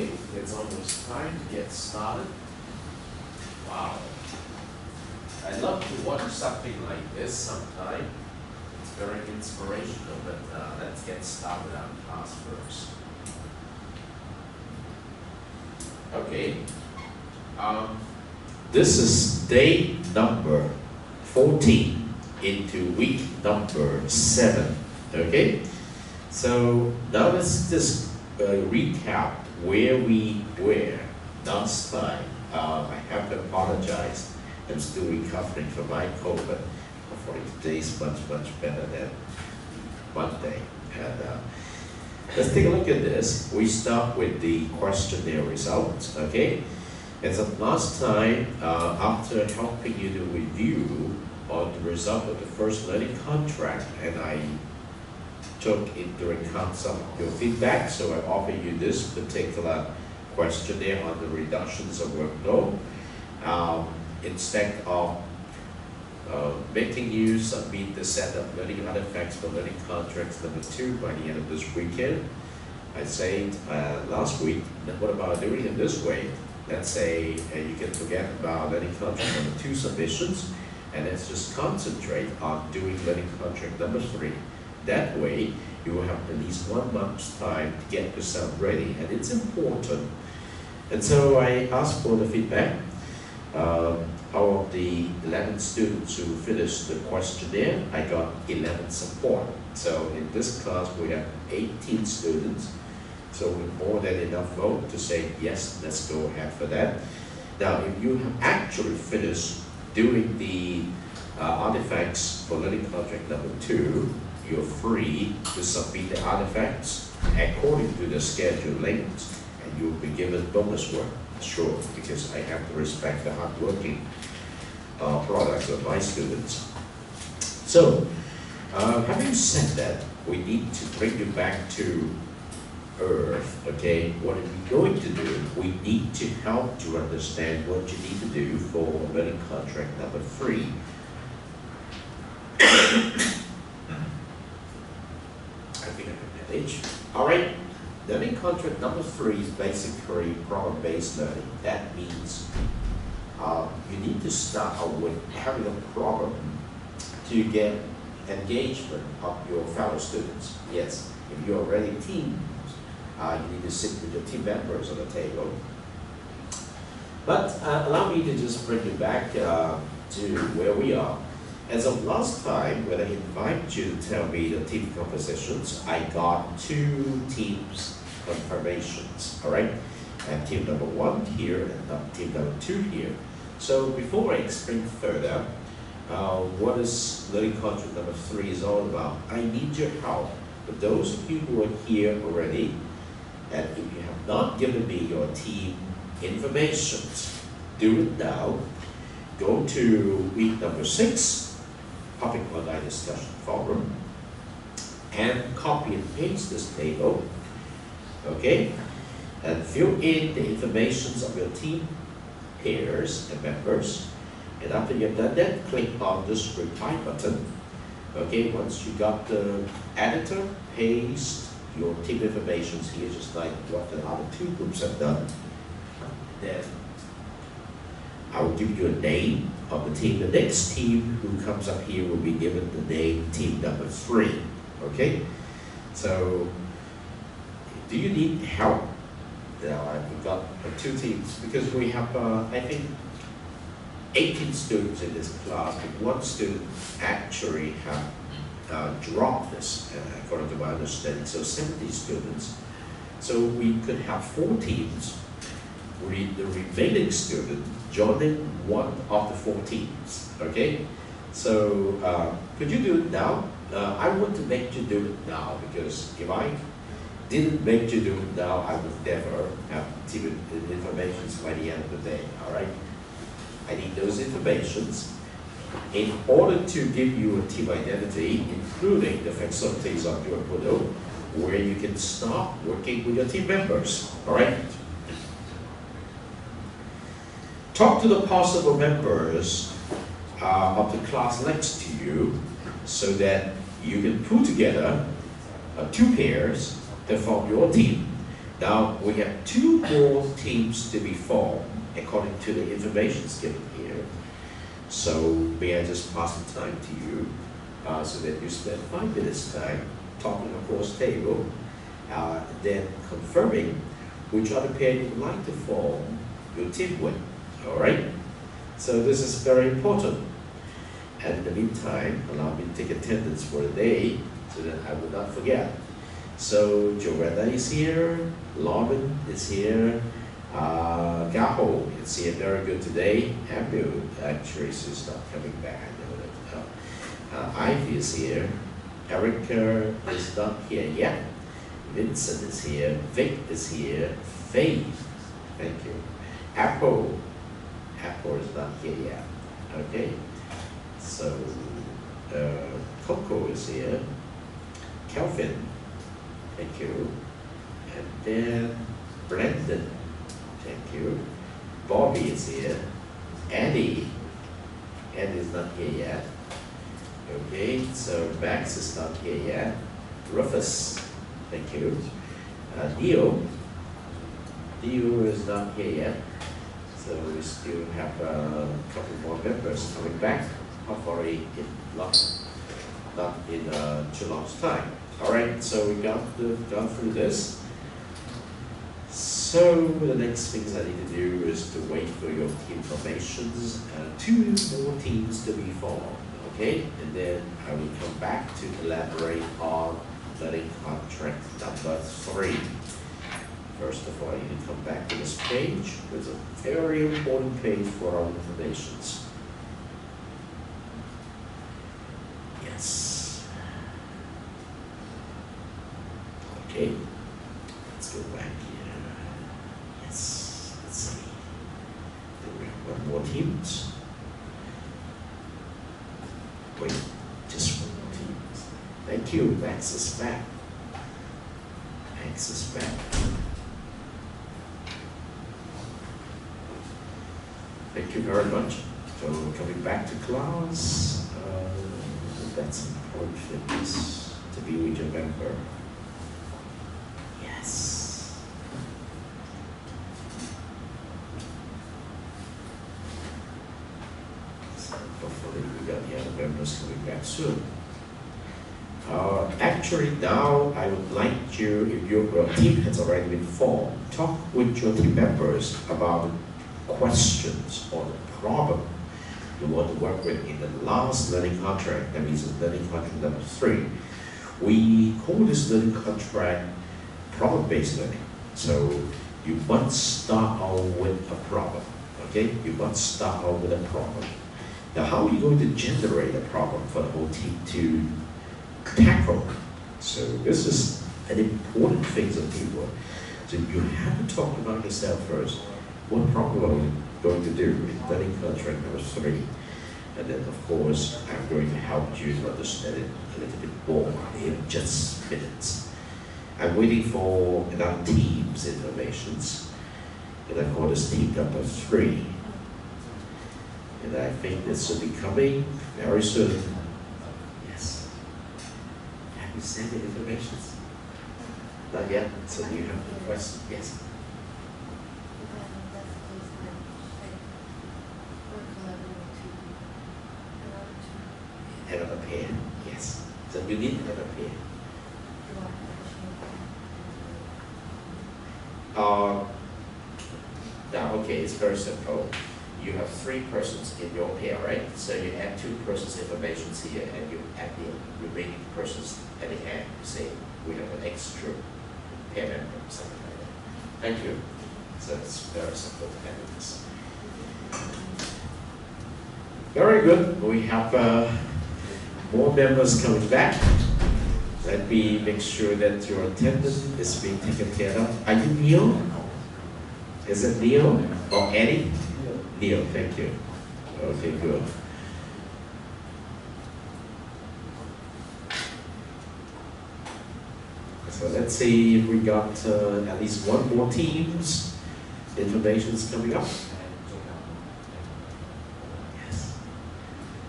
Okay, it's almost time to get started. Wow. I love to watch something like this sometime. It's very inspirational, but let's get started on class first. Okay. This is day number 14 into week number 7. Okay? So now let's just recap where we were last time. I have to apologize. I'm still recovering from my cold, but hopefully today's much better than Monday. And let's take a look at this. We start with the questionnaire results. Okay. As of last time, after helping you to review on the result of the first learning contract, and I took into account some of your feedback, so I offer you this particular questionnaire on the reductions of workload. Instead of making you submit the set of learning artifacts for learning contracts number 2 by the end of this weekend, I said last week, what about doing it this way? Let's say you can forget about learning contract number 2 submissions, and let's just concentrate on doing learning contract number 3. That way, you will have at least 1 month's time to get yourself ready, and it's important. And so I asked for the feedback. Out of the 11 students who finished the questionnaire, I got 11 support. So in this class, we have 18 students. So with more than enough vote to say, yes, let's go ahead for that. Now, if you have actually finished doing the artifacts for learning contract number 2, you're free to submit the artifacts according to the schedule linked, and you'll be given bonus work, sure, because I have to respect the hardworking products of my students. So, having said that, we need to bring you back to earth, okay? What are we going to do? We need to help you understand what you need to do for learning contract number 3. All right, learning contract number 3 is basically problem-based learning. That means you need to start out with having a problem to get engagement of your fellow students. Yes, if you're already teams, you need to sit with your team members on the table. But allow me to just bring you back to where we are. As of last time, when I invite you to tell me the team compositions, I got 2 teams confirmations, all right? And team number 1 here and team number 2 here. So before I explain further, what is learning contract number 3 is all about, I need your help. For those of you who are here already, and if you have not given me your team information, do it now. Go to week number 6, Public Online Discussion Forum, and copy and paste this table, okay? And fill in the information of your team pairs and members. And after you've done that, click on this reply button. Okay, once you got the editor, paste your team information here, just like what the other 2 groups have done. Then I will give you a name of the team. The next team who comes up here will be given the name team number 3. Okay? So, do you need help? Now, I've got 2 teams because we have, I think, 18 students in this class, but 1 student actually have dropped this, according to my understanding. So 70 students. So we could have 4 teams. The remaining student joining 1 of the 4 teams. Okay? So could you do it now? I want to make you do it now, because if I didn't make you do it now, I would never have team information by the end of the day. All right? I need those informations in order to give you a team identity, including the facilities of your Moodle, where you can start working with your team members. All right? Talk to the possible members of the class next to you so that you can put together 2 pairs that form your team. Now we have two more teams to be formed according to the information given here. So may I just pass the time to you so that you spend 5 minutes time talking across the table, then confirming which other pair you would like to form your team with. All right? So this is very important. And in the meantime, allow me to take attendance for the day so that I will not forget. So Joanna is here, Lauren is here, Gaho is here, very good today. Abu actually she's not coming back, I know that. Ivy is here, Erica is not here yet, Vincent is here, Vic is here, Faith, thank you. Apple is not here yet, okay. So Coco is here, Kelvin, thank you, and then Brandon, thank you, Bobby is here, Eddie is not here yet, okay, so Max is not here yet, Rufus, thank you, Neo is not here yet, so we still have a couple more members coming back, hopefully not in too long time. All right, so we gone through this. So the next things I need to do is to wait for your team formations. 2 more teams to be formed, okay? And then I will come back to elaborate on learning contract number 3. First of all, you need to come back to this page. It's a very important page for our informations. Yes. Okay. Let's go back here. Yes. Let's see. Then we have 1 more team. Wait, just 1 more team. Thank you. Max is back. Max is back. Thank you very much. So coming back to class, that's important fitness to be with your member. Yes. So hopefully we got the other members coming back soon. Actually now I would like you, if your team has already been formed, talk with your team members about questions or the problem you want to work with in the last learning contract, that means learning contract number 3. We call this learning contract problem-based learning. So you must start out with a problem, okay? You must start out with a problem. Now how are you going to generate a problem for the whole team to tackle? So this is an important thing of teamwork. So you have to talk about yourself first. What problem are we going to do in learning contract number 3? And then of course, I'm going to help you to understand it a little bit more in just minutes. I'm waiting for another team's informations, and I call this team number 3. And I think this will be coming very soon. Yes. Have you sent the informations? Not yet, so you have the question? Yes. Another pair, yes. So you need another pair. Now, okay, it's very simple. You have 3 persons in your pair, right? So you add 2 persons' information here, and you add the remaining persons at the end. Say we have an extra pair member, something like that. Thank you. So it's very simple to handle this. Very good. We have more members coming back. Let me make sure that your attendance is being taken care of. Are you Neil? Is it Neil or Eddie? Neil, thank you. Okay, good. So let's see if we got at least 1 more team's information is coming up. Yes.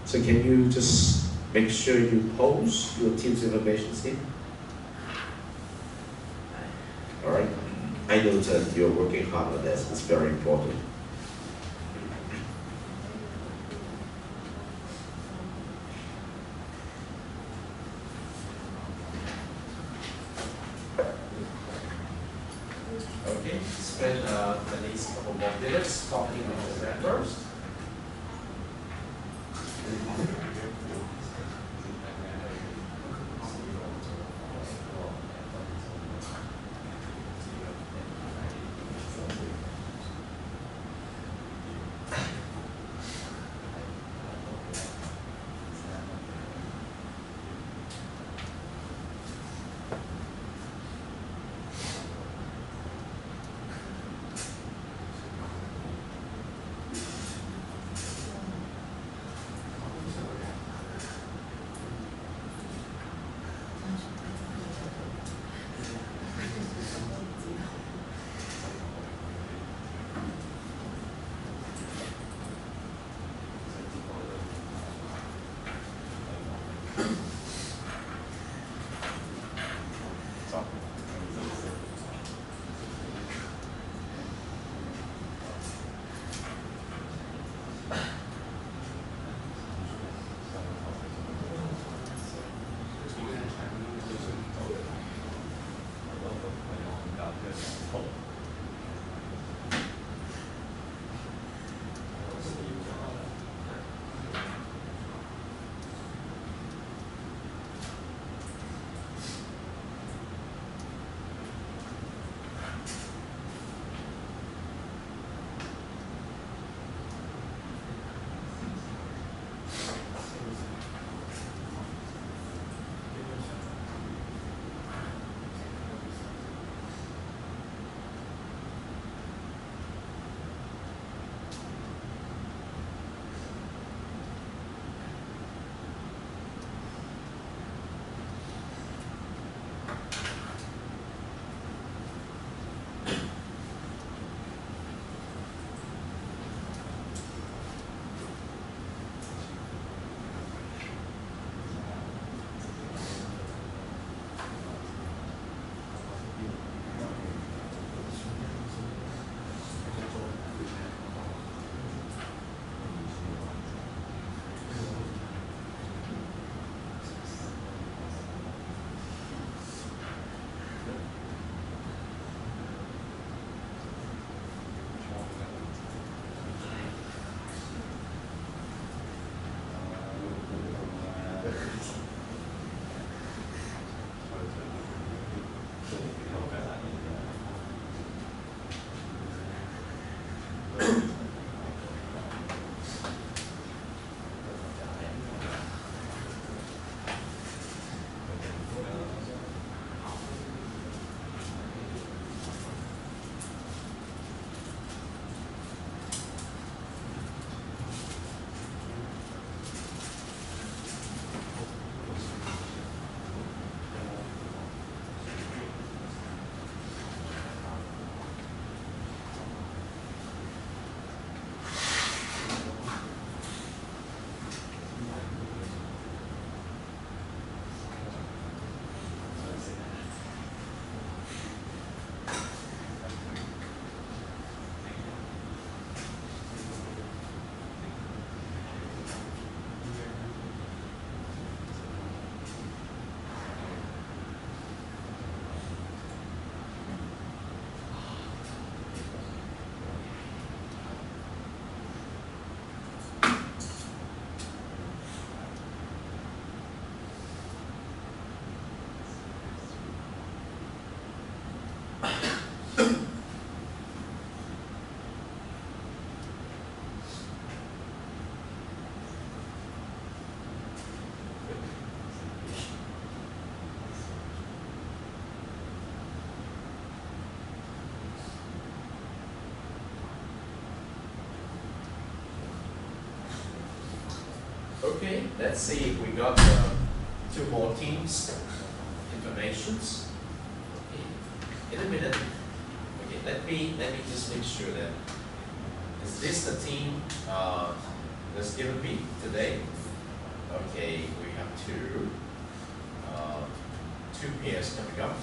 So can you just make sure you post your team's information here? All right. I know that you're working hard on this. It's very important. Okay, spend at least a couple more minutes talking about that first. Okay, let's see if we got two more teams informations. Okay. In a minute. Okay, let me just make sure that is this the team that's given me today? Okay, we have two pairs coming up,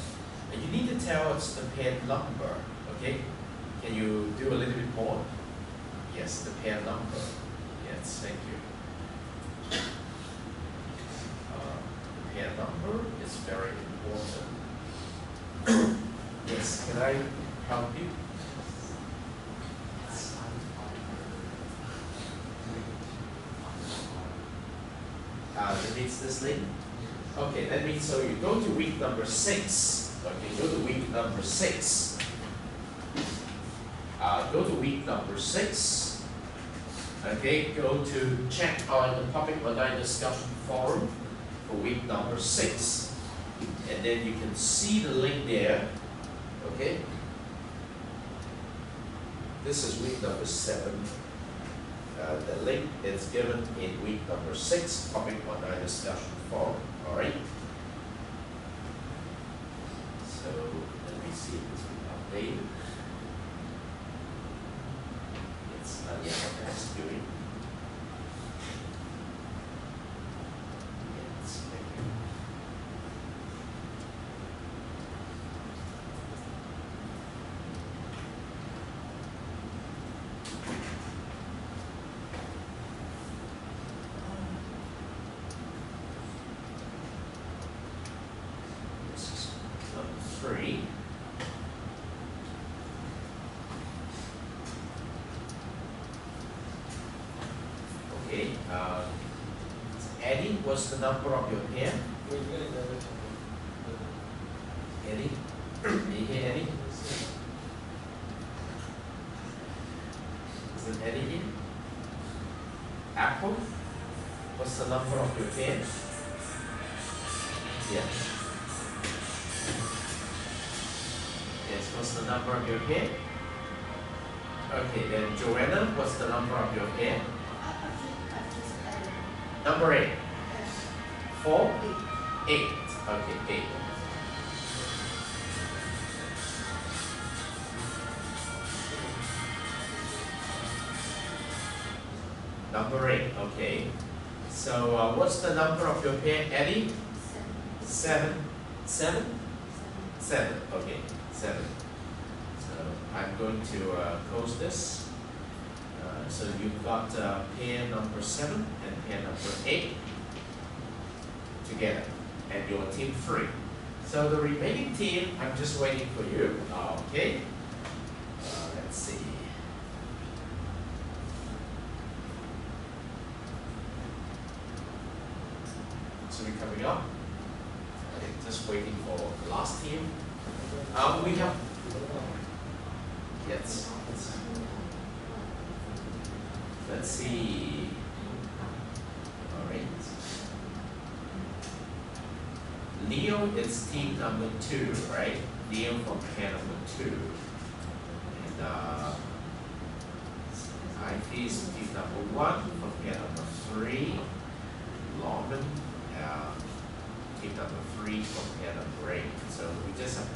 and you need to can tell it's the pair number, okay? Can you do a little bit more? Yes, the pair number. Yes, thank you. The pair number is very important. Yes, can I help you? That means this link? Okay, that means so you go to week number 6. Okay, go to week number 6. Go to week number 6. Okay, go to check on the public online discussion forum for week number 6. And then you can see the link there. Okay. This is week number 7. The link is given in week number 6, public online discussion forum. Alright. So let me see if it's been updated. It's not yet what that's doing. Yes, thank you. This is number 3. Okay, Eddie, what's the number of your hair? Eddie? Are you here, Eddie? Is it Eddie here? Apple? What's the number of your hair? Yeah. Yes, what's the number of your hair? Okay, then Joanna, what's the number of your hair? Number 8. 4? 8. Okay, 8. Number 8, okay. So what's the number of your pair, Eddie? 7. 7? 7, okay, 7. So I'm going to close this. So you've got pair number 7 and pair number 8 together, and your team 3. So the remaining team, I'm just waiting for you. Okay. Let's see. So we're coming up. Okay, just waiting for the last team. We have. Yes. Let's see. All right. Leo is team number 2, right? Leo from pair number 2. And IP is team number 1 from pair number 3. Lawman, team number 3 from pair number 8. So we just have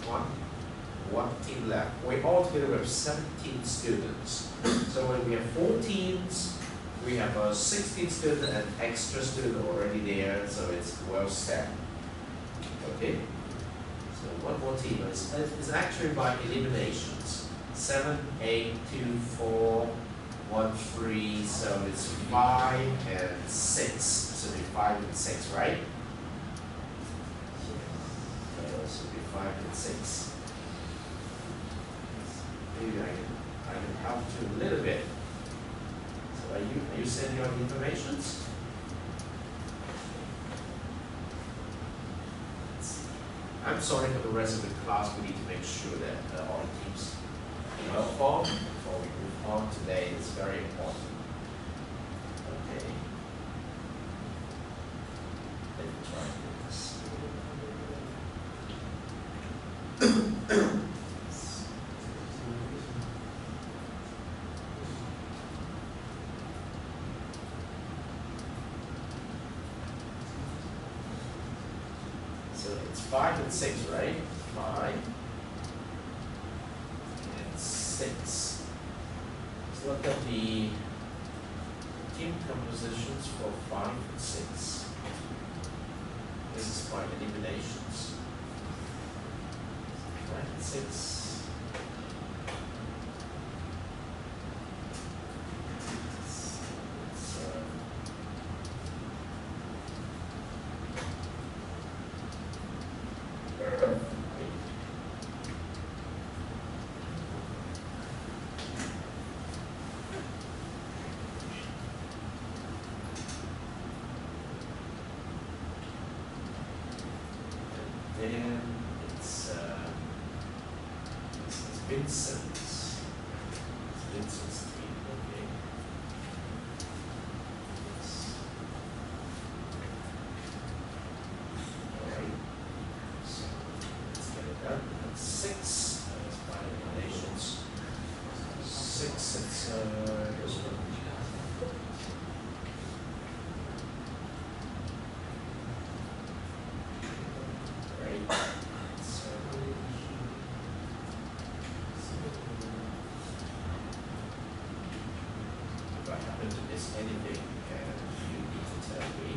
one team left. We all together have 17 students. So when we have 4 teams, we have a 16 student and extra student already there, so it's well set. Okay. So one more team. It's actually by eliminations. 7, 8, 2, 4, 1, 3. So it's 5 and 6. So it'll be 5 and 6, right? So this will be 5 and 6. Maybe I can help you a little bit. So are you sending your informations? I'm sorry for the rest of the class. We need to make sure that all the teams are well formed before we move on today. It's very important. Okay. Let me try this. So it's 5 and 6, right? 5 and 6. Let's look at the team compositions for 5 and 6. This is by eliminations. 5 and 6. Then it's Vincent's. Vincent's team, okay. Alright. So let's get it done. That's 6. That's by eliminations. 6, it's this one. Anything and you need to tell me.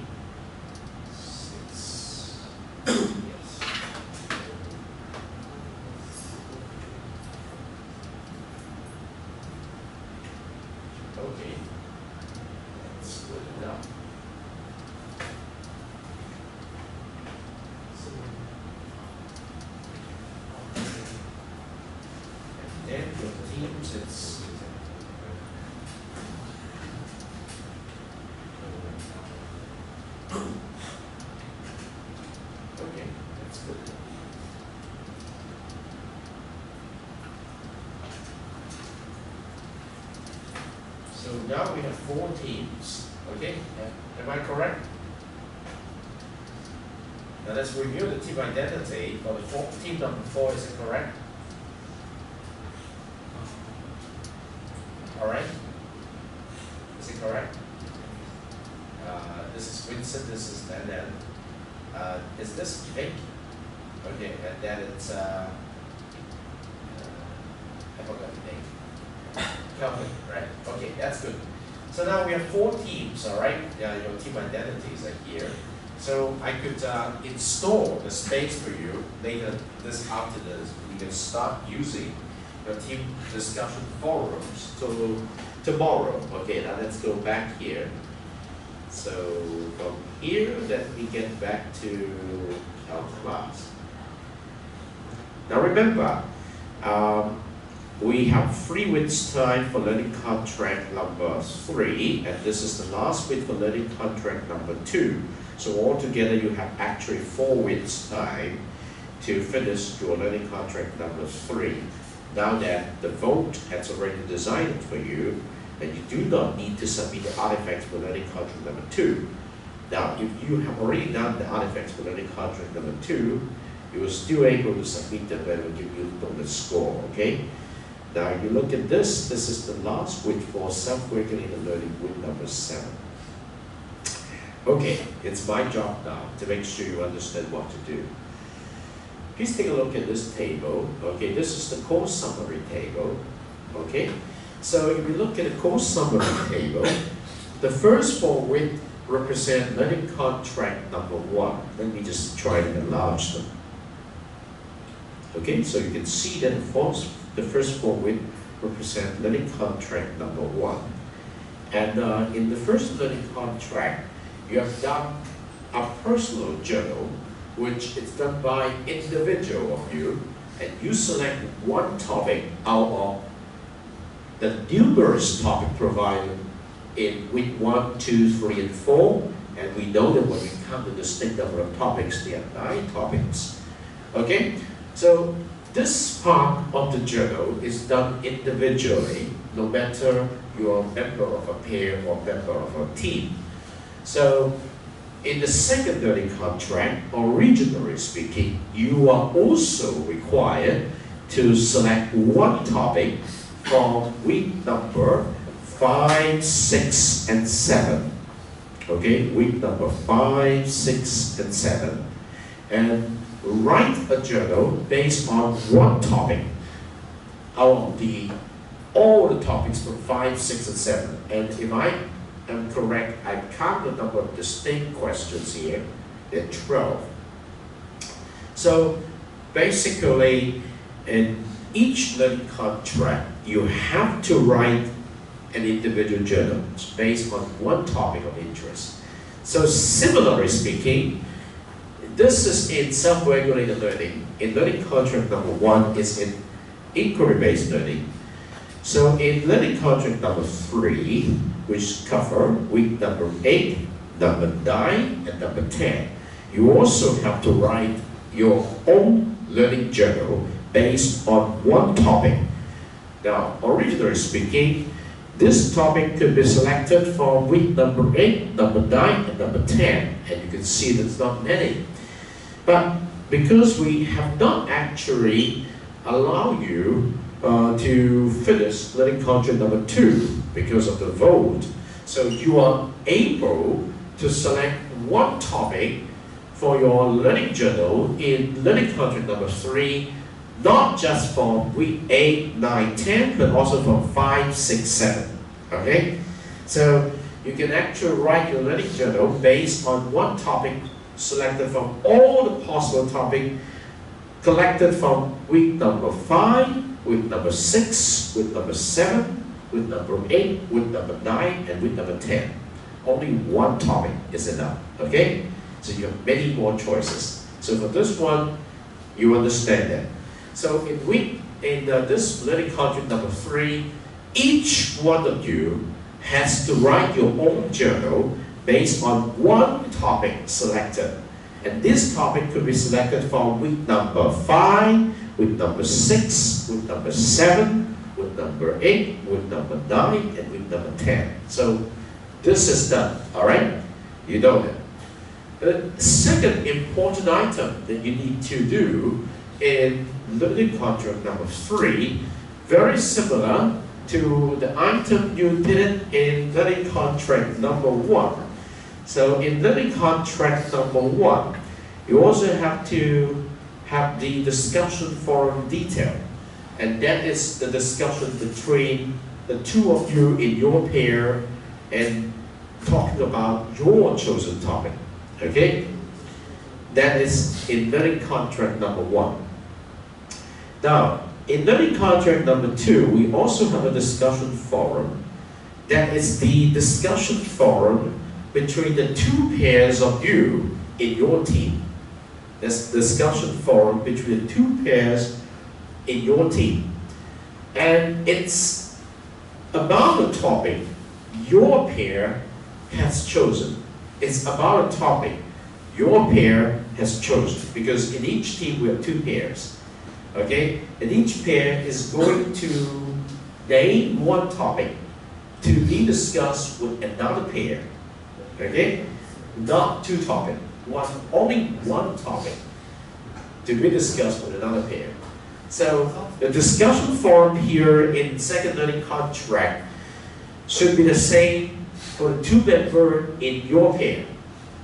6. Yes. Okay. That's good enough. And then your teams, it's okay, that's good. So now we have 4 teams, okay? Am I correct? Now let's review the team identity for the team number 4, is it correct? Alright? Is it correct? This is Vincent, this is Nan. Is this Jake? Okay, and then it's I forgot the name. Kelvin, right? Okay, that's good. So now we have 4 teams, all right? Your team identities are here. So I could install the space for you later this afternoon. You can start using your team discussion forums. So tomorrow, okay, now let's go back here. So from here, let me get back to our class. Now remember, we have 3 weeks time for learning contract number 3, and this is the last week for learning contract number 2. So altogether, you have actually 4 weeks time to finish your learning contract number 3. Now that the vote has already designed for you, and you do not need to submit the artifacts for learning contract number 2. Now, if you have already done the artifacts for learning contract number 2, you are still able to submit them and it will give you the score, okay? Now, if you look at this, this is the last week for self-regulated learning, week number 7. Okay, it's my job now to make sure you understand what to do. Please take a look at this table, okay? This is the course summary table, okay? So if you look at the course summary table, the first 4 weeks represent learning contract number 1. Let me just try to enlarge them. Okay, so you can see that the first 4 weeks represent learning contract number 1. And in the first learning contract, you have done a personal journal, which is done by individual of you, and you select one topic out of the numerous topics provided in week 1, 2, 3, and 4, and we know that when we count the distinct number of topics, there are 9 topics. Okay, so this part of the journal is done individually, no matter you're a member of a pair or member of a team. So in the second learning contract, originally speaking, you are also required to select one topic from week number 5, 6, and 7. Okay, week number 5, 6, and 7. And write a journal based on one topic out of all the topics from 5, 6, and 7. And if I am correct, I count the number of distinct questions here, there are 12. So basically, in each learning contract, you have to write an individual journal based on one topic of interest. So similarly speaking, this is in self-regulated learning. In learning contract number 1 is in inquiry-based learning. So in learning contract number 3, which cover week number 8, number 9, and number 10, you also have to write your own learning journal based on one topic. Now, originally speaking, this topic could be selected from week number 8, number 9, and number 10, and you can see there's not many. But because we have not actually allowed you to finish learning contract number 2 because of the vote, so you are able to select one topic for your learning journal in learning contract number 3, not just from week 8, 9, 10, but also from 5, 6, 7. Okay? So you can actually write your learning journal based on one topic selected from all the possible topics collected from week number 5, week number 6, week number 7, week number 8, week number 9, and week number 10. Only one topic is enough. Okay? So you have many more choices. So for this one, you understand that. So in this learning contract number 3, each one of you has to write your own journal based on one topic selected. And this topic could be selected from week number 5, week number 6, week number 7, week number 8, week number 9, and week number 10. So this is done, all right? You know that. The second important item that you need to do in learning contract number 3, very similar to the item you did in learning contract number 1. So in learning contract number 1, you also have to have the discussion forum detail. And that is the discussion between the two of you in your pair and talking about your chosen topic. Okay? That is in learning contract number 1. Now, in learning contract number 2, we also have a discussion forum. That is the discussion forum between the two pairs of you in your team. That's the discussion forum between the two pairs in your team. And it's about a topic your pair has chosen. It's about a topic your pair has chosen, because in each team we have two pairs. Okay? And each pair is going to name one topic to be discussed with another pair. Okay? Not two topics. Only one topic to be discussed with another pair. So the discussion forum here in second learning contract should be the same for the two members in your pair,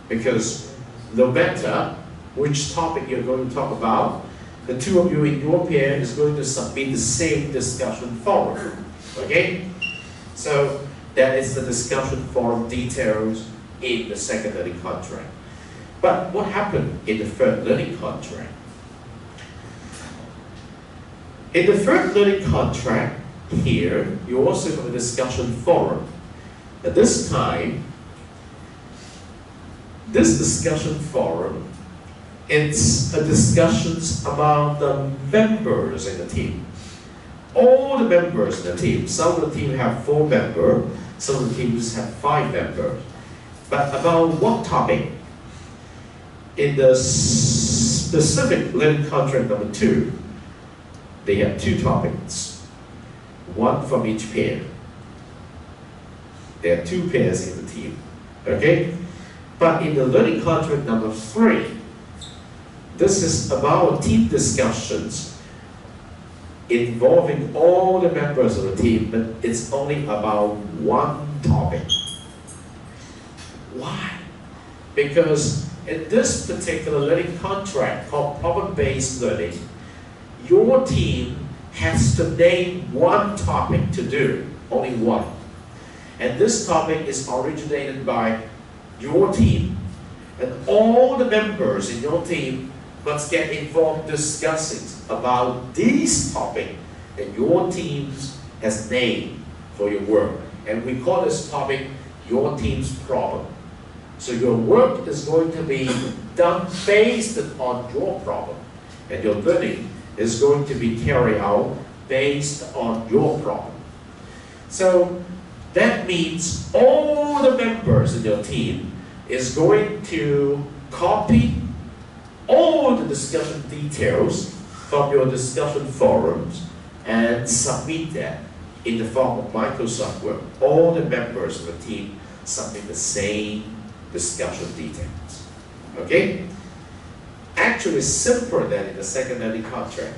because no matter which topic you're going to talk about, the two of you in your pair is going to submit the same discussion forum. Okay? So that is the discussion forum details in the second learning contract. But what happened in the third learning contract? In the third learning contract here, you also have a discussion forum. At this time, this discussion forum, it's a discussions about the members in the team. All the members in the team. Some of the team have 4 members, some of the teams have 5 members. But about what topic? In the specific learning contract number 2, they have 2 topics, one from each pair. There are 2 pairs in the team. Okay? But in the learning contract number 3, this is about team discussions involving all the members of the team, but it's only about one topic. Why? Because in this particular learning contract called problem-based learning, your team has to name one topic to do, only one. And this topic is originated by your team. And all the members in your team must get involved discussing about this topic that your team has named for your work. And we call this topic your team's problem. So your work is going to be done based on your problem. And your learning is going to be carried out based on your problem. So that means all the members in your team is going to copy all the discussion details from your discussion forums and submit that in the form of Microsoft Word. All the members of the team submit the same discussion details. Okay? Actually, it's simpler than in the secondary contract.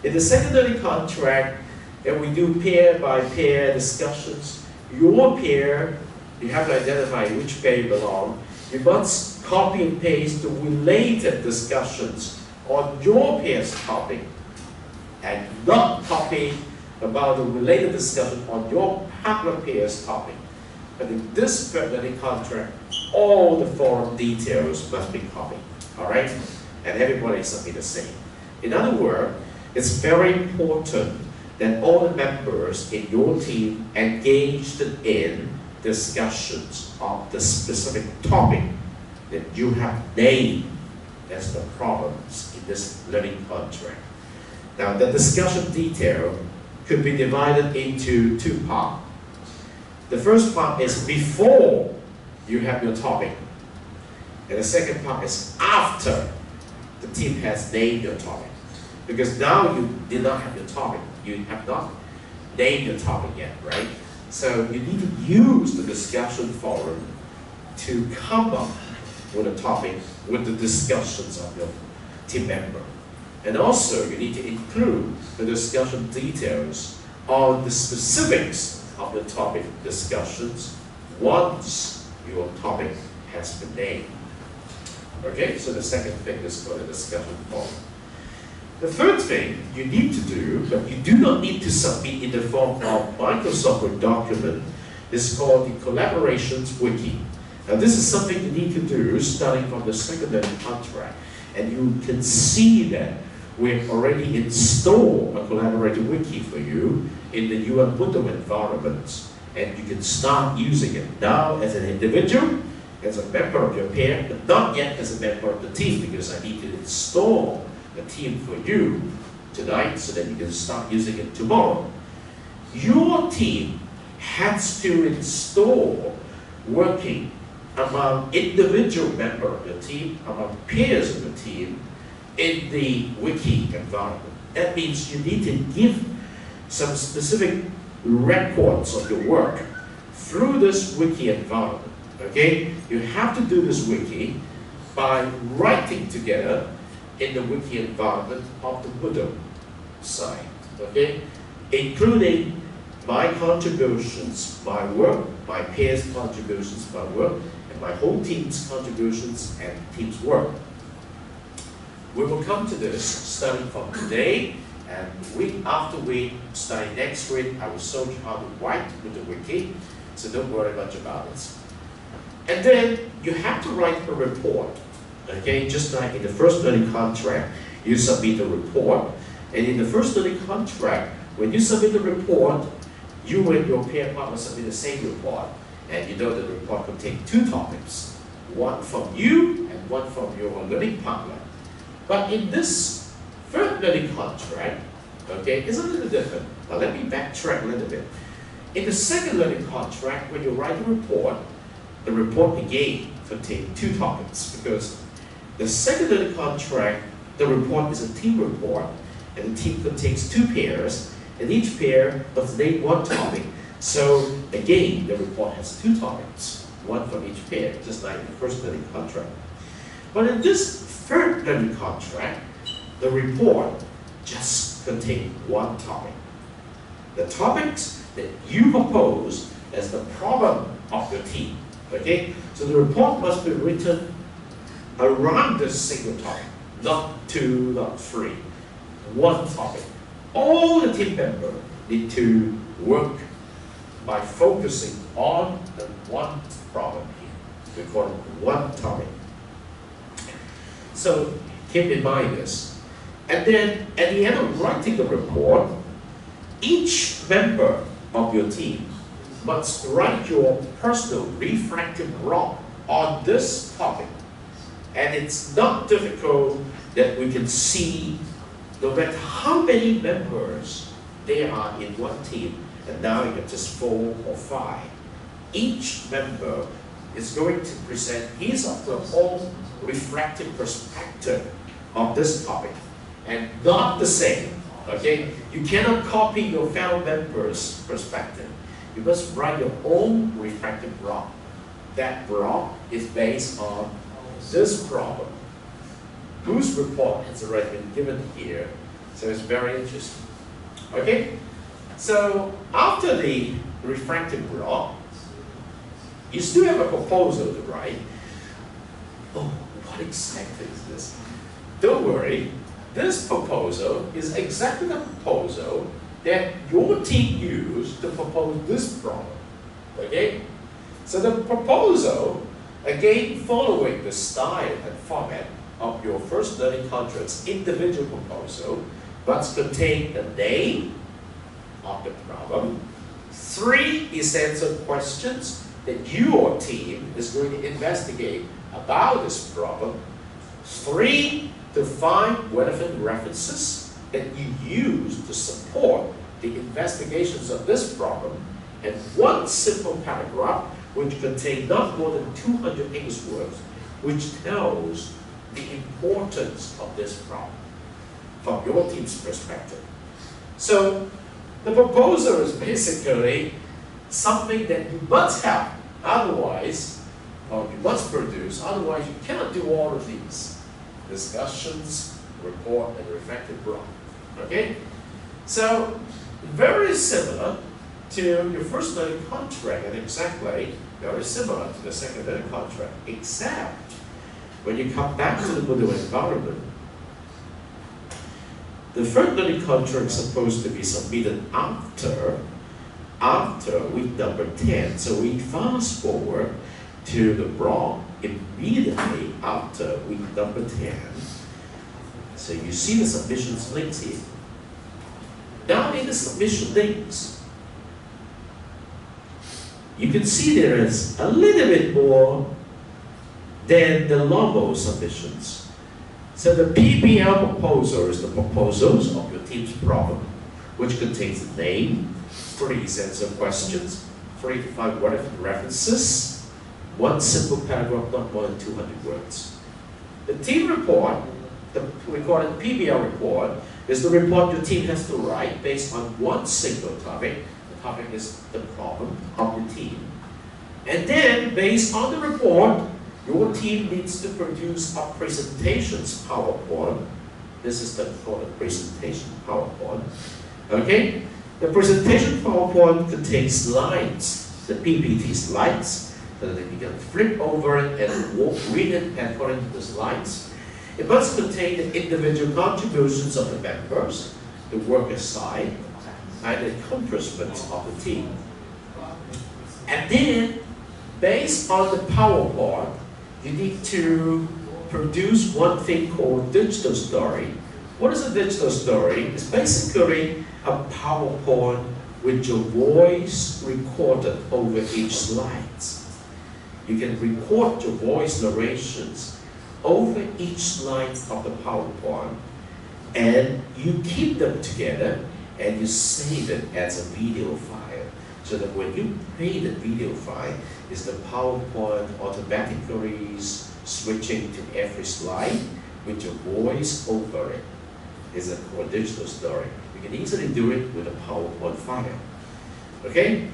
In the secondary contract, and we do pair by pair discussions. Your pair, you have to identify which pair you belong. You must copy and paste the related discussions on your pair's topic and not copy about the related discussion on your partner pair's topic. But in this secondary contract, all the forum details must be copied. All right? And everybody submit the same. In other words, it's very important that all the members in your team engaged in discussions of the specific topic that you have named as the problems in this learning contract. Now, the discussion detail could be divided into two parts. The first part is before you have your topic, and the second part is after the team has named your topic. Because now you did not have your topic. You have not named your topic yet, right? So you need to use the discussion forum to come up with a topic with the discussions of your team member. And also you need to include the discussion details on the specifics of the topic discussions once your topic has been named. Okay, so the second thing is called a discussion forum. The third thing you need to do, but you do not need to submit in the form of Microsoft Word document, is called the Collaborations Wiki. Now this is something you need to do starting from the secondary contract. And you can see that we've already installed a Collaborator Wiki for you in the Ubuntu environment. And you can start using it now as an individual, as a member of your pair, but not yet as a member of the team, because I need to install the team for you tonight so that you can start using it tomorrow. Your team has to install working among individual members of your team, among peers of the team, in the wiki environment. That means you need to give some specific records of your work through this wiki environment. Okay? You have to do this wiki by writing together in the wiki environment of the Moodle site, okay? Including my contributions, my work, my peers' contributions, my work, and my whole team's contributions and team's work. We will come to this starting from today, and week after week, starting next week, I will show you how to write with the wiki, so don't worry much about it. And then you have to write a report. Okay, just like in the first learning contract, you submit a report. And in the first learning contract, when you submit the report, you and your peer partner submit the same report. And you know that the report contains two topics, one from you and one from your learning partner. But in this third learning contract, okay, it's a little different. Now let me backtrack a little bit. In the second learning contract, when you write the report again contains two topics, because the second learning contract, the report is a team report, and the team contains two pairs, and each pair must name one topic. So again, the report has two topics, one from each pair, just like in the first learning contract. But in this third learning contract, the report just contains one topic. The topics that you propose as the problem of your team. Okay? So the report must be written around this single topic, not two, not three. One topic. All the team members need to work by focusing on the one problem here. We call it one topic. So keep in mind this. And then at the end of writing the report, each member of your team must write your personal refractive log on this topic. And it's not difficult that we can see no matter how many members there are in one team, and now you have just 4 or 5. Each member is going to present his or her own refractive perspective on this topic, and not the same. Okay, you cannot copy your fellow members' perspective. You must write your own refractive log. That log is based on this problem, whose report has already been given here. So it's very interesting. Okay, so after the refractive log, you still have a proposal to write. Oh, what exactly is this? Don't worry, this proposal is exactly the proposal that your team used to propose this problem. Okay? So the proposal, again following the style and format of your first learning contract's individual proposal, must contain the name of the problem, 3 essential questions that your team is going to investigate about this problem, 3 to 5 relevant references that you use to support the investigations of this problem, and 1 simple paragraph which contains not more than 200 English words, which tells the importance of this problem from your team's perspective. So the proposal is basically something that you must have, otherwise, or you must produce, otherwise you cannot do all of these discussions, report, and reflective log. Okay? So very similar to your first learning contract, and exactly very similar to the second learning contract, except when you come back to the Moodle environment, the third learning contract is supposed to be submitted after week number 10. So we fast forward to the blog immediately after week number 10. So you see the submissions links here. Now in the submission links, you can see there is a little bit more than the normal submissions. So the PBL proposal is the proposals of your team's problem, which contains the name, 3 essential questions, 3 to 5 relevant references, 1 simple paragraph, not more than 200 words. The team report, we call it PBL report, is the report your team has to write based on 1 single topic. The topic is the problem of your team. And then, based on the report, your team needs to produce a presentations PowerPoint. This is the presentation PowerPoint. Okay? The presentation PowerPoint contains slides, the PPT slides, so that you can flip over it and read it according to the slides. It must contain the individual contributions of the members, the work assigned, and the accomplishments of the team. And then, based on the PowerPoint, you need to produce one thing called digital story. What is a digital story? It's basically a PowerPoint with your voice recorded over each slide. You can record your voice narrations over each slide of the PowerPoint, and you keep them together and you save it as a video file, so that when you play the video file, is the PowerPoint automatically switching to every slide with your voice over it. It's a digital story. You can easily do it with a PowerPoint file. Okay?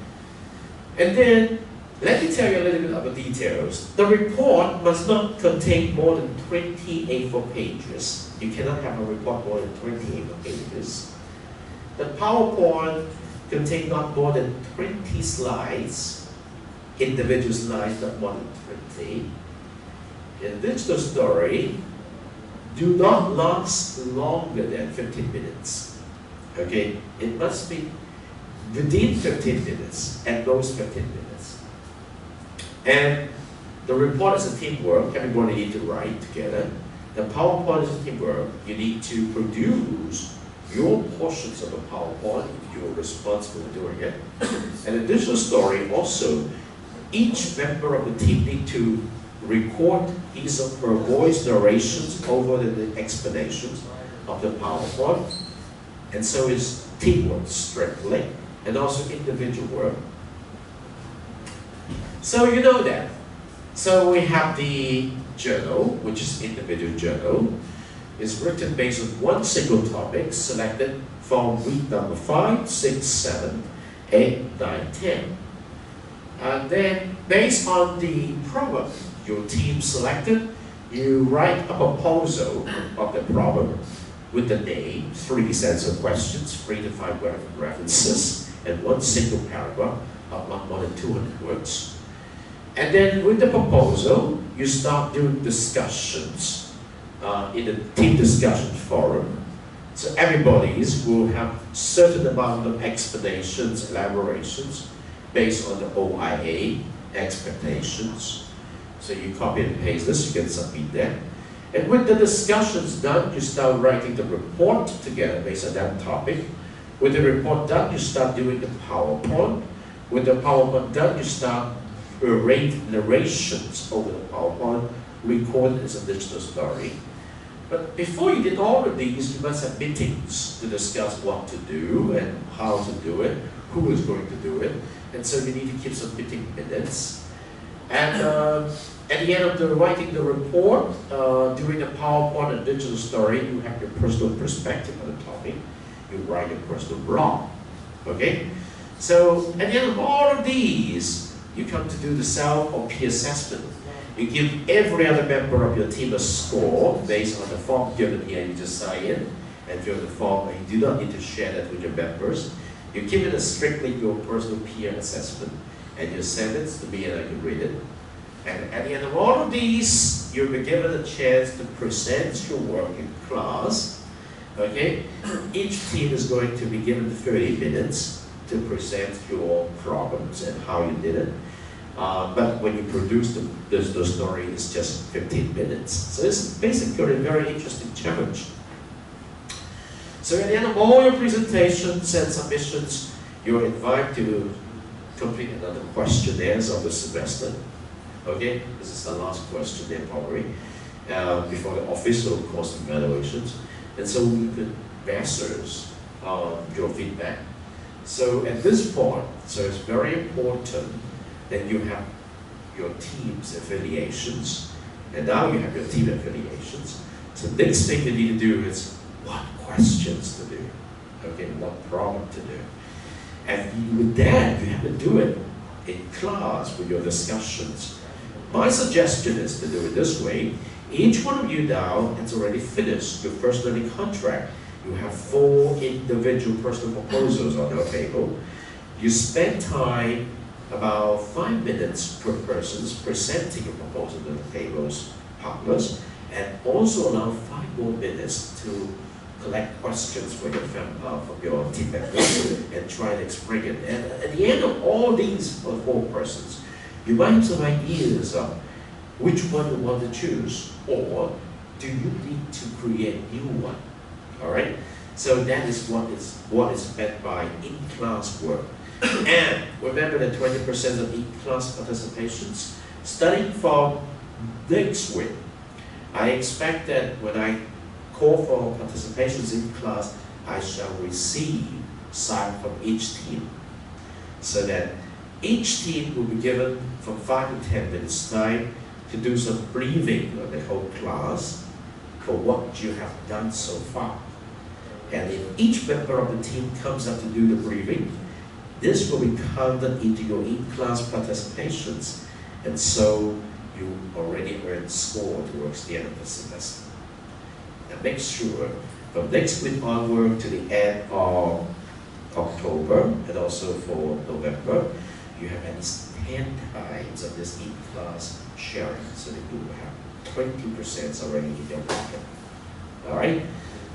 And then, let me tell you a little bit about details. The report must not contain more than 20 A4 pages. You cannot have a report more than 20 A4 pages. The PowerPoint contains not more than 20 slides, individual slides, not more than 20. In digital story, do not last longer than 15 minutes. Okay? It must be within 15 minutes, at most 15 minutes. And the report is a teamwork, everybody needs to write together. the PowerPoint is teamwork. You need to produce your portions of the PowerPoint if you're responsible for doing it. And the digital story also, each member of the team need to record his or her voice narrations over the explanations of the PowerPoint. And so it's teamwork strictly, and also individual work. So you know that. So we have the journal, which is individual journal. It's written based on one single topic selected from week number 5, 6, 7, 8, 9, 10. And then based on the problem your team selected, you write a proposal of the problem with the name, 3 sets of questions, 3 to 5 references, and one single paragraph of not more than 200 words. And then with the proposal, you start doing discussions in the team discussion forum. So everybody will have certain amount of explanations, elaborations, based on the OIA expectations. So you copy and paste this, you can submit that. And with the discussions done, you start writing the report together based on that topic. With the report done, you start doing the PowerPoint. With the PowerPoint done, you start writing narrations over the PowerPoint, recorded as a digital story. But before you did all of these, you must have meetings to discuss what to do and how to do it, who is going to do it. And so you need to keep some meeting minutes. And at the end of the writing the report, doing the PowerPoint and digital story, you have your personal perspective on the topic. You write your personal blog, okay? So at the end of all of these, you come to do the self or peer assessment. You give every other member of your team a score based on the form given here. You just sign in and fill the form, and you do not need to share that with your members. You keep it as strictly your personal peer assessment, and you send it to me and I can read it. And at the end of all of these, you'll be given a chance to present your work in class. Okay? Each team is going to be given 30 minutes to present your problems and how you did it. But when you produce the story, it's just 15 minutes. So it's basically a very interesting challenge. So at the end of all your presentations and submissions, you're invited to complete another questionnaires of the semester. Okay, this is the last questionnaire probably, before the official course evaluations. And so we could measure your feedback. So at this point, so it's very important that you have your team's affiliations, and now you have your team affiliations. So the next thing you need to do is what questions to do, okay, what problem to do. And with that, you have to do it in class with your discussions. My suggestion is to do it this way. Each one of you now has already finished your first learning contract. You have 4 individual personal proposals on your table. You spend time, about 5 minutes per person, presenting a proposal to the table's partners, and also allow 5 more minutes to collect questions from your team members and try to explain it. And at the end of all these 4 persons, you might have some ideas of which one you want to choose, or do you need to create a new one? All right. So that is what is meant by in-class work. And remember that 20% of in-class participations. Starting from next week, I expect that when I call for participations in class, I shall receive sign from each team, so that each team will be given from 5 to 10 minutes time to do some briefing on the whole class for what you have done so far. And if each member of the team comes up to do the briefing, this will be counted into your in-class participations, and so you already earned score towards the end of the semester. And make sure from next week onward to the end of October and also for November, you have at least 10 times of this in-class sharing, so that you will have 20% already in your pocket. All right?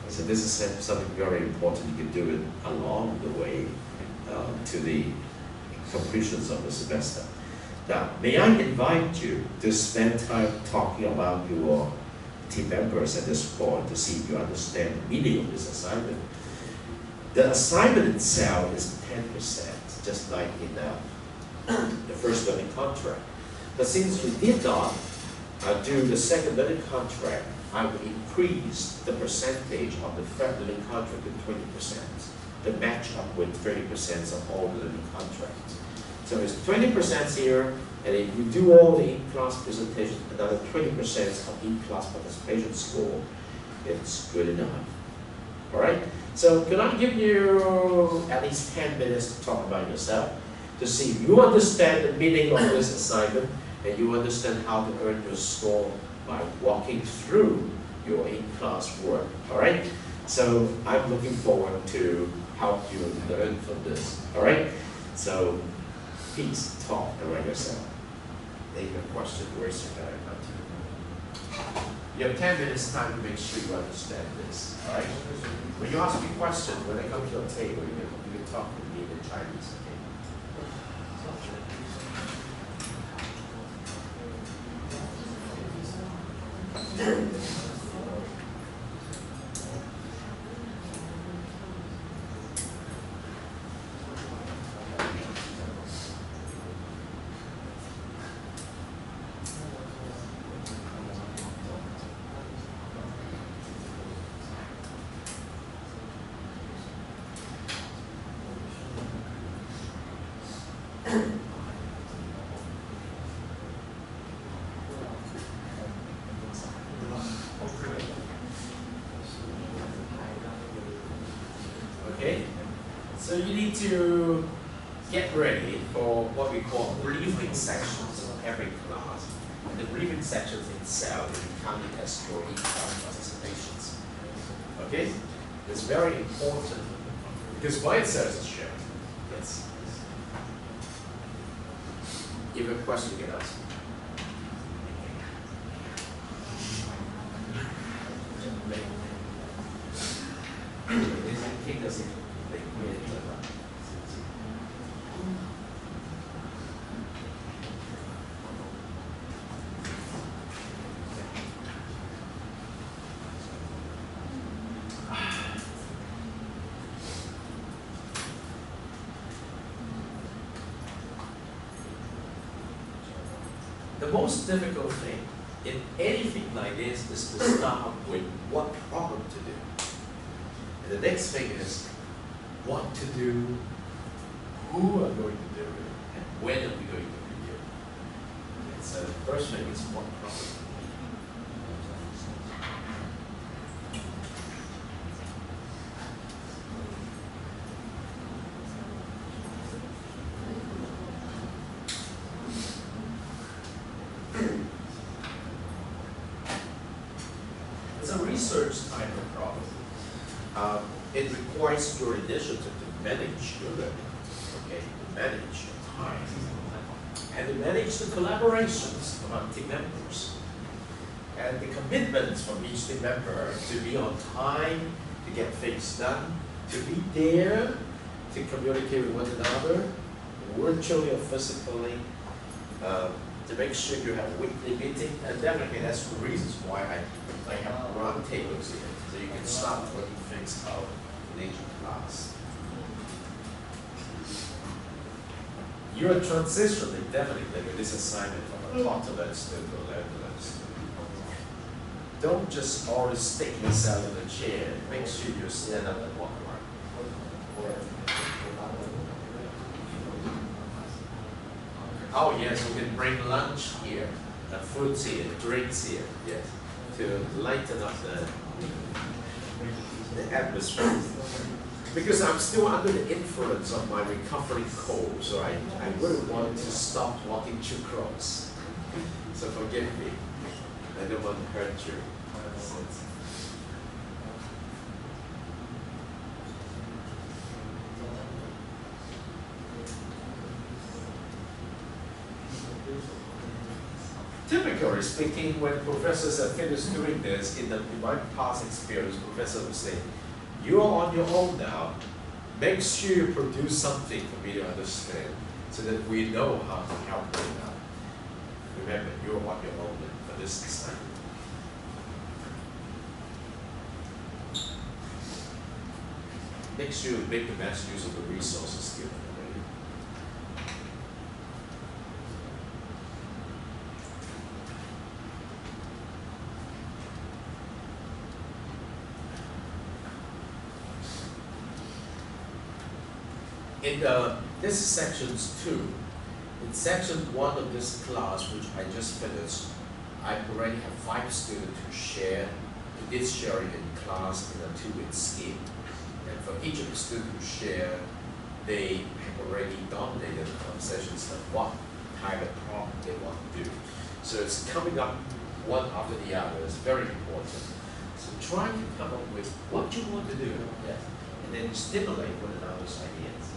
So this is something very important. You can do it along the way to the completions of the semester. Now, may I invite you to spend time talking about your team members at this point to see if you understand the meaning of this assignment. The assignment itself is 10%, just like in the first learning contract. But since we did not do the second learning contract, I will increase the percentage of the third learning contract to 20% to match up with 30% of all the learning contracts. So it's 20% here, and if you do all the in-class presentations, another 20% of in-class participation score, it's good enough. All right? So can I give you at least 10 minutes to talk about yourself, to see if you understand the meaning of this assignment, and you understand how to earn your score by walking through your in-class work. All right? So I'm looking forward to help you learn from this. All right? So please talk about yourself. If you have a question, raise your hand. You have 10 minutes time to make sure you understand this. All right? When you ask me a question, when I come to your table, you can talk with me in Chinese. Okay? Okay, so you need to get ready for what we call briefing sections of every class. And the briefing sections itself will be counted as your in-class participations. Okay, it's very important because by itself is shared. Yes. If you have a question, you can ask. The most difficult thing in anything like this is to start with what problem to do. And the next thing is what to do, who are going to do it, and when are we going to do it. And so the first thing is what problem. Research type of problem. It requires your initiative to manage your learning, okay, to manage your time, and to manage the collaborations among team members, and the commitments from each team member to be on time, to get things done, to be there, to communicate with one another, virtually or physically, to make sure you have weekly meetings, and definitely that's the reasons why I have round tables here, so you can start working things out in each class. You're transitioning definitely with this assignment from a taught to learn student to a learn to learn student. Don't just always stick yourself in a chair. Make sure you stand up and walk around. Oh yes, we can bring lunch here, fruits here, drinks here, yes, to lighten up the atmosphere. Because I'm still under the influence of my recovering cold, so I wouldn't want to stop walking too close. So forgive me. I don't want to hurt you. Typically speaking, when professors are finished doing this, in my past experience, professors would say, "You're on your own now. Make sure you produce something for me to understand, so that we know how to help you now." Remember, you're on your own for this assignment. make sure you make the best use of the resources given. In this is sections 2. In section 1 of this class, which I just finished, I already have 5 students who share, who did sharing in class in a 2-week scheme. And for each of the students who share, they have already dominated the conversations of what type of problem they want to do. So it's coming up one after the other. It's very important. So try to come up with what you want to do, yes, and then stimulate one another's ideas.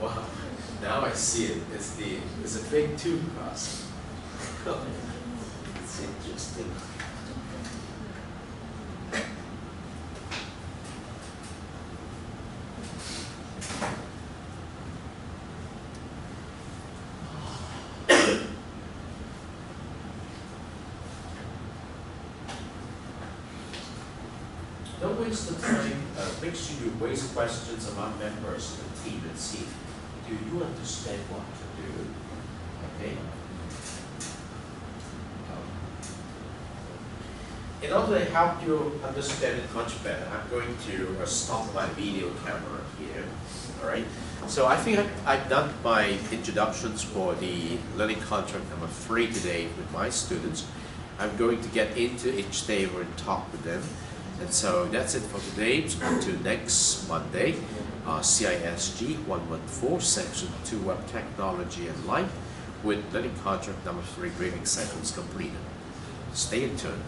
Wow, now I see it. It's a big tube cross. It's interesting. Don't waste the time. Make sure you waste questions among members of the team and see, do you understand what to do? Okay. In order to help you understand it much better, I'm going to stop my video camera here. All right. So I think I've done my introductions for the learning contract number 3 today with my students. I'm going to get into each table and talk with them. And so that's it for today. Until next Monday, CISG114, Section 2, Web Technology and Life, with learning contract number 3 grading sessions completed. Stay tuned.